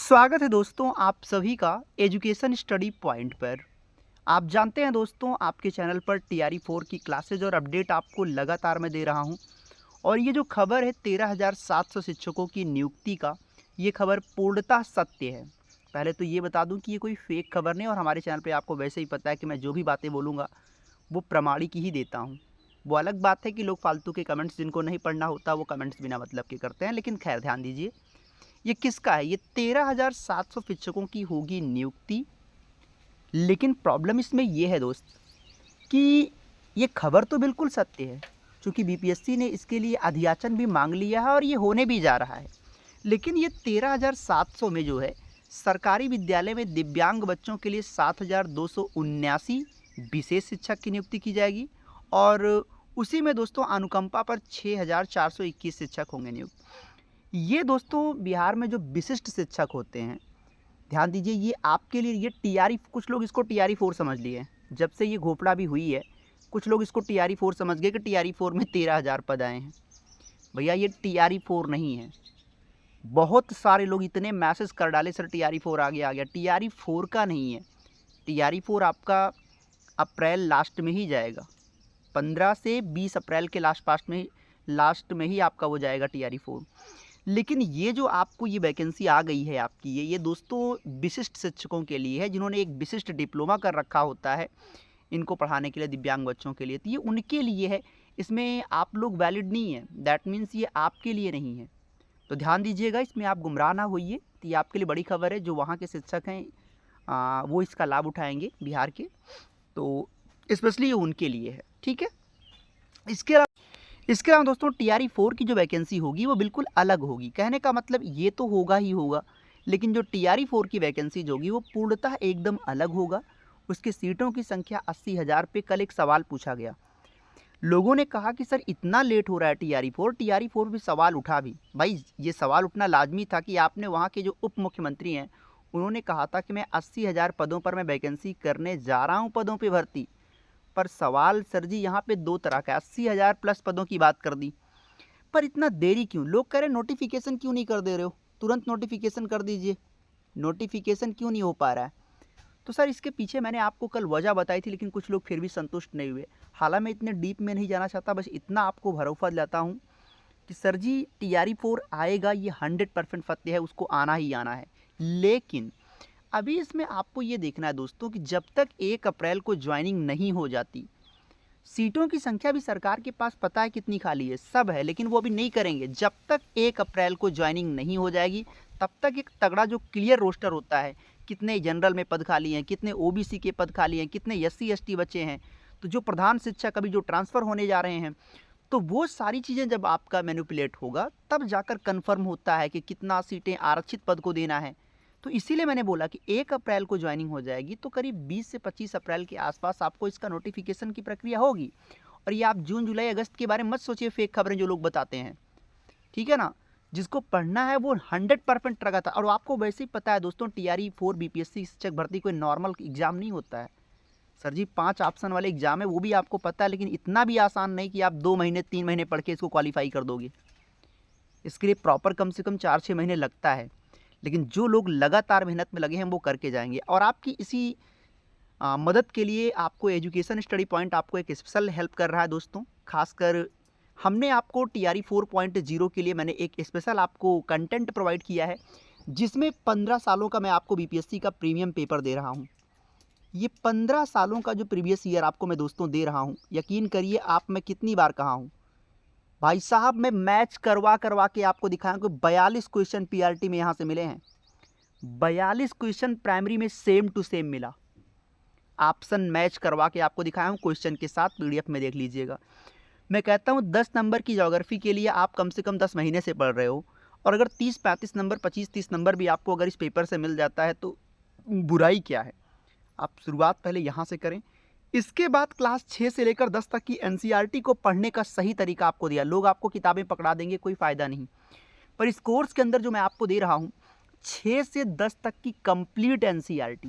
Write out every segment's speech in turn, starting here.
स्वागत है दोस्तों आप सभी का एजुकेशन स्टडी पॉइंट पर। आप जानते हैं दोस्तों आपके चैनल पर TRE 4 की क्लासेज और अपडेट आपको लगातार मैं दे रहा हूं। और ये जो खबर है 13,700 शिक्षकों की नियुक्ति का, ये खबर पूर्णतः सत्य है। पहले तो ये बता दूं कि ये कोई फेक खबर नहीं, और हमारे चैनल पे आपको वैसे ही पता है कि मैं जो भी बातें बोलूँगा वो प्रमाणिक ही देता हूँ। वो अलग बात है कि लोग फालतू के कमेंट्स जिनको नहीं पढ़ना होता वो कमेंट्स बिना मतलब के करते हैं, लेकिन खैर ध्यान दीजिए ये किसका है। ये 13,700 शिक्षकों की होगी नियुक्ति। लेकिन प्रॉब्लम इसमें ये है दोस्त कि ये खबर तो बिल्कुल सत्य है, क्योंकि BPSC ने इसके लिए अधियाचन भी मांग लिया है और ये होने भी जा रहा है। लेकिन ये 13,700 में जो है सरकारी विद्यालय में दिव्यांग बच्चों के लिए 7,279 विशेष शिक्षक की नियुक्ति की जाएगी, और उसी में दोस्तों अनुकंपा पर 6,421 शिक्षक होंगे नियुक्त। ये दोस्तों बिहार में जो विशिष्ट शिक्षक होते हैं, ध्यान दीजिए, ये आपके लिए ये TRE, कुछ लोग इसको TRE 4 समझ लिए हैं। जब से ये घोपड़ा भी हुई है कुछ लोग इसको TRE 4 समझ गए कि TRE 4 में 13,000 पद आए हैं। भैया ये TRE 4 नहीं है। बहुत सारे लोग इतने मैसेज कर डाले सर TRE 4 आ गया TRE 4 का नहीं है। TRE 4 आपका अप्रैल लास्ट में ही जाएगा, 15 से 20 अप्रैल के लास्ट में ही आपका वो जाएगा TRE 4। लेकिन ये जो आपको ये वैकेंसी आ गई है आपकी, ये दोस्तों विशिष्ट शिक्षकों के लिए है, जिन्होंने एक विशिष्ट डिप्लोमा कर रखा होता है इनको पढ़ाने के लिए, दिव्यांग बच्चों के लिए। तो ये उनके लिए है, इसमें आप लोग वैलिड नहीं है। दैट मीन्स ये आपके लिए नहीं है। तो ध्यान दीजिएगा, इसमें आप गुमराह ना होइए। तो ये आपके लिए बड़ी खबर है। जो वहाँ के शिक्षक हैं वो इसका लाभ उठाएंगे बिहार के, तो स्पेशली ये उनके लिए है। ठीक है। इसके अलावा दोस्तों TRE 4 की जो वैकेंसी होगी वो बिल्कुल अलग होगी। कहने का मतलब ये तो होगा ही होगा, लेकिन जो TRE 4 की वैकेंसी जो होगी वो पूर्णतः एकदम अलग होगा। उसकी सीटों की संख्या 80,000 पे। कल एक सवाल पूछा गया, लोगों ने कहा कि सर इतना लेट हो रहा है TRE 4 भी सवाल उठा भी। भाई ये सवाल उठना लाजमी था कि आपने वहाँ के जो उप मुख्यमंत्री हैं उन्होंने कहा था कि मैं 80,000 पदों पर मैं वैकेंसी करने जा रहा हूँ, पदों पर भर्ती। पर सवाल सर जी यहाँ पे दो तरह का, 80,000 प्लस पदों की बात कर दी, पर इतना देरी क्यों? लोग कह रहे नोटिफिकेशन क्यों नहीं कर दे रहे हो, तुरंत नोटिफिकेशन कर दीजिए। नोटिफिकेशन क्यों नहीं हो पा रहा है? तो सर इसके पीछे मैंने आपको कल वजह बताई थी, लेकिन कुछ लोग फिर भी संतुष्ट नहीं हुए। हालांकि मैं इतने डीप में नहीं जाना चाहता, बस इतना आपको भरोसा दिलाता हूँ कि सर जी TRE 4 आएगा, ये 100% सत्य है, उसको आना ही आना है। लेकिन अभी इसमें आपको ये देखना है दोस्तों कि जब तक 1 अप्रैल को ज्वाइनिंग नहीं हो जाती, सीटों की संख्या भी सरकार के पास पता है कितनी खाली है, सब है, लेकिन वो अभी नहीं करेंगे। जब तक 1 अप्रैल को ज्वाइनिंग नहीं हो जाएगी तब तक एक तगड़ा जो क्लियर रोस्टर होता है, कितने जनरल में पद खाली हैं, कितने OBC के पद खाली हैं, कितने SC ST बचे हैं, तो जो प्रधान शिक्षक अभी जो ट्रांसफ़र होने जा रहे हैं, तो वो सारी चीज़ें जब आपका मैनिपुलेट होगा तब जाकर कन्फर्म होता है कि कितना सीटें आरक्षित पद को देना है। तो इसीलिए मैंने बोला कि 1 अप्रैल को ज्वाइनिंग हो जाएगी तो करीब 20 से 25 अप्रैल के आसपास आपको इसका नोटिफिकेशन की प्रक्रिया होगी। और ये आप जून जुलाई अगस्त के बारे में मत सोचिए, फेक खबरें जो लोग बताते हैं, ठीक है ना। जिसको पढ़ना है वो 100% रखा था। और आपको वैसे ही पता है दोस्तों TRE 4 BPSC शिक्षक भर्ती कोई नॉर्मल एग्जाम नहीं होता है सर जी, 5 ऑप्शन वाले एग्जाम है, वो भी आपको पता है, लेकिन इतना भी आसान नहीं कि आप 2 महीने 3 महीने पढ़ के इसको क्वालिफाई कर दोगे। इसके लिए प्रॉपर कम से कम 4-6 महीने लगता है। लेकिन जो लोग लगातार मेहनत में लगे हैं वो करके जाएंगे। और आपकी इसी मदद के लिए आपको एजुकेशन स्टडी पॉइंट आपको एक स्पेशल हेल्प कर रहा है दोस्तों। खासकर हमने आपको TRE 4.0 के लिए मैंने एक स्पेशल आपको कंटेंट प्रोवाइड किया है, जिसमें 15 सालों का मैं आपको BPSC का प्रीमियम पेपर दे रहा हूँ। ये 15 सालों का जो प्रीवियस ईयर आपको मैं दोस्तों दे रहा हूँ, यकीन करिए आप, मैं कितनी बार कहा हूँ भाई साहब, मैं मैच करवा करवा के आपको दिखाया कि 42 क्वेश्चन PRT में यहाँ से मिले हैं। 42 क्वेश्चन प्राइमरी में सेम टू सेम मिला। ऑप्शन मैच करवा के आपको दिखाया हूँ क्वेश्चन के साथ, PDF में देख लीजिएगा। मैं कहता हूँ 10 नंबर की ज्योग्राफी के लिए आप कम से कम 10 महीने से पढ़ रहे हो, और अगर 30-35 नंबर 25-30 नंबर भी आपको अगर इस पेपर से मिल जाता है तो बुराई क्या है। आप शुरुआत पहले यहाँ से करें। इसके बाद क्लास 6 से लेकर 10 तक की NCERT को पढ़ने का सही तरीका आपको दिया। लोग आपको किताबें पकड़ा देंगे, कोई फ़ायदा नहीं। पर इस कोर्स के अंदर जो मैं आपको दे रहा हूँ 6 से 10 तक की कंप्लीट NCERT,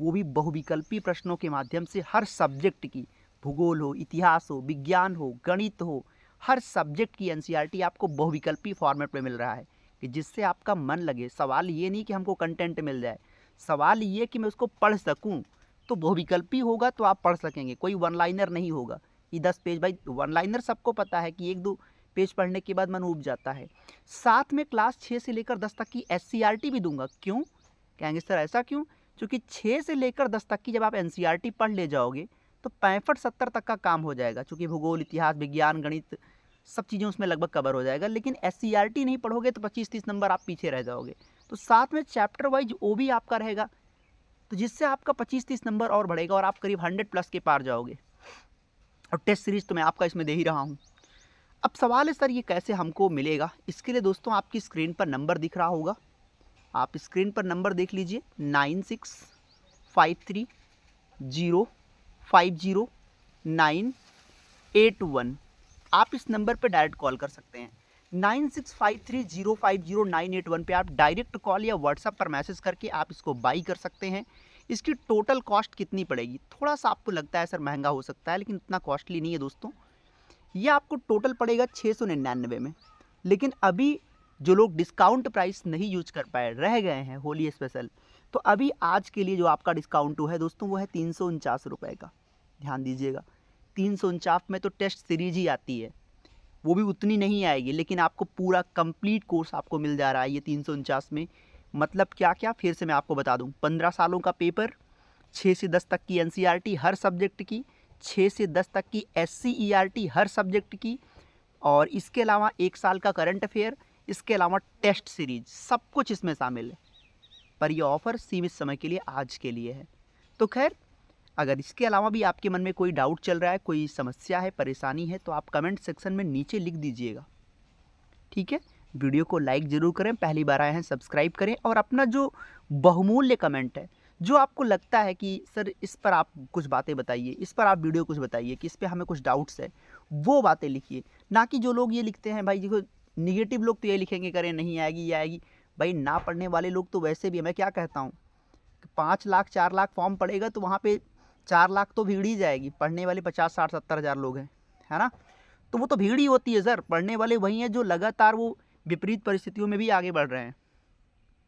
वो भी बहुविकल्पी प्रश्नों के माध्यम से, हर सब्जेक्ट की, भूगोल हो, इतिहास हो, विज्ञान हो, गणित हो, हर सब्जेक्ट की NCERT आपको बहुविकल्पी फॉर्मेट में मिल रहा है। कि जिससे आपका मन लगे। सवाल ये नहीं कि हमको कंटेंट मिल जाए, सवाल ये कि मैं उसको पढ़ सकूं। तो बहुविकल्पी होगा तो आप पढ़ सकेंगे, कोई वन लाइनर नहीं होगा कि 10 पेज। भाई वन लाइनर सबको पता है कि 1-2 पेज पढ़ने के बाद मन ऊब जाता है। साथ में क्लास 6 से लेकर 10 तक की SCERT भी दूंगा। क्यों कहेंगे सर, ऐसा क्यों? क्योंकि 6 से लेकर 10 तक की जब आप NCERT पढ़ ले जाओगे तो 65-70 तक का काम हो जाएगा, क्योंकि भूगोल, इतिहास, विज्ञान, गणित सब चीज़ें उसमें लगभग कवर हो जाएगा। लेकिन SCERT नहीं पढ़ोगे तो 25-30 नंबर आप पीछे रह जाओगे। तो साथ में चैप्टर वाइज वो भी आपका रहेगा, तो जिससे आपका 25-30 नंबर और बढ़ेगा और आप करीब 100+ के पार जाओगे। और टेस्ट सीरीज तो मैं आपका इसमें दे ही रहा हूँ। अब सवाल है सर ये कैसे हमको मिलेगा? इसके लिए दोस्तों आपकी स्क्रीन पर नंबर दिख रहा होगा, आप स्क्रीन पर नंबर देख लीजिए 9653050981। आप इस नंबर पर डायरेक्ट कॉल कर सकते हैं। 9653050981 पे आप डायरेक्ट कॉल या व्हाट्सएप पर मैसेज करके आप इसको बाई कर सकते हैं। इसकी टोटल कॉस्ट कितनी पड़ेगी? थोड़ा सा आपको लगता है सर महंगा हो सकता है, लेकिन उतना कॉस्टली नहीं है दोस्तों। ये आपको टोटल पड़ेगा 699 में। लेकिन अभी जो लोग डिस्काउंट प्राइस नहीं यूज कर पाए, रह गए हैं होली स्पेशल, तो अभी आज के लिए जो आपका डिस्काउंट है दोस्तों वो है 349 रुपये का। ध्यान दीजिएगा, 349 में तो टेस्ट सीरीज ही आती है, वो भी उतनी नहीं आएगी, लेकिन आपको पूरा कंप्लीट कोर्स आपको मिल जा रहा है ये 349 में। मतलब क्या क्या, फिर से मैं आपको बता दूं, 15 सालों का पेपर, 6 से 10 तक की NCERT हर सब्जेक्ट की, 6 से 10 तक की SCERT हर सब्जेक्ट की, और इसके अलावा 1 साल का करंट अफेयर, इसके अलावा टेस्ट सीरीज, सब कुछ इसमें शामिल है। पर यह ऑफ़र सीमित समय के लिए आज के लिए है। तो खैर, अगर इसके अलावा भी आपके मन में कोई डाउट चल रहा है, कोई समस्या है, परेशानी है, तो आप कमेंट सेक्शन में नीचे लिख दीजिएगा, ठीक है। वीडियो को लाइक ज़रूर करें, पहली बार आए हैं सब्सक्राइब करें, और अपना जो बहुमूल्य कमेंट है, जो आपको लगता है कि सर इस पर आप कुछ बातें बताइए, इस पर आप वीडियो कुछ बताइए, कि इस पर हमें कुछ डाउट्स है, वो बातें लिखिए। ना कि जो लोग ये लिखते हैं, भाई देखो निगेटिव लोग तो ये लिखेंगे, करें नहीं आएगी ये आएगी। भाई ना पढ़ने वाले लोग तो वैसे भी, मैं क्या कहता हूँ, 5 लाख 4 लाख फॉर्म पड़ेगा तो वहाँ पे 4 लाख तो भीड़ ही जाएगी। पढ़ने वाले 50, 60, 70 हज़ार लोग हैं, है ना। तो वो तो भीड़ ही होती है सर। पढ़ने वाले वही हैं जो लगातार वो विपरीत परिस्थितियों में भी आगे बढ़ रहे हैं।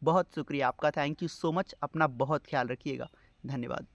बहुत शुक्रिया आपका, थैंक यू सो मच। अपना बहुत ख्याल रखिएगा, धन्यवाद।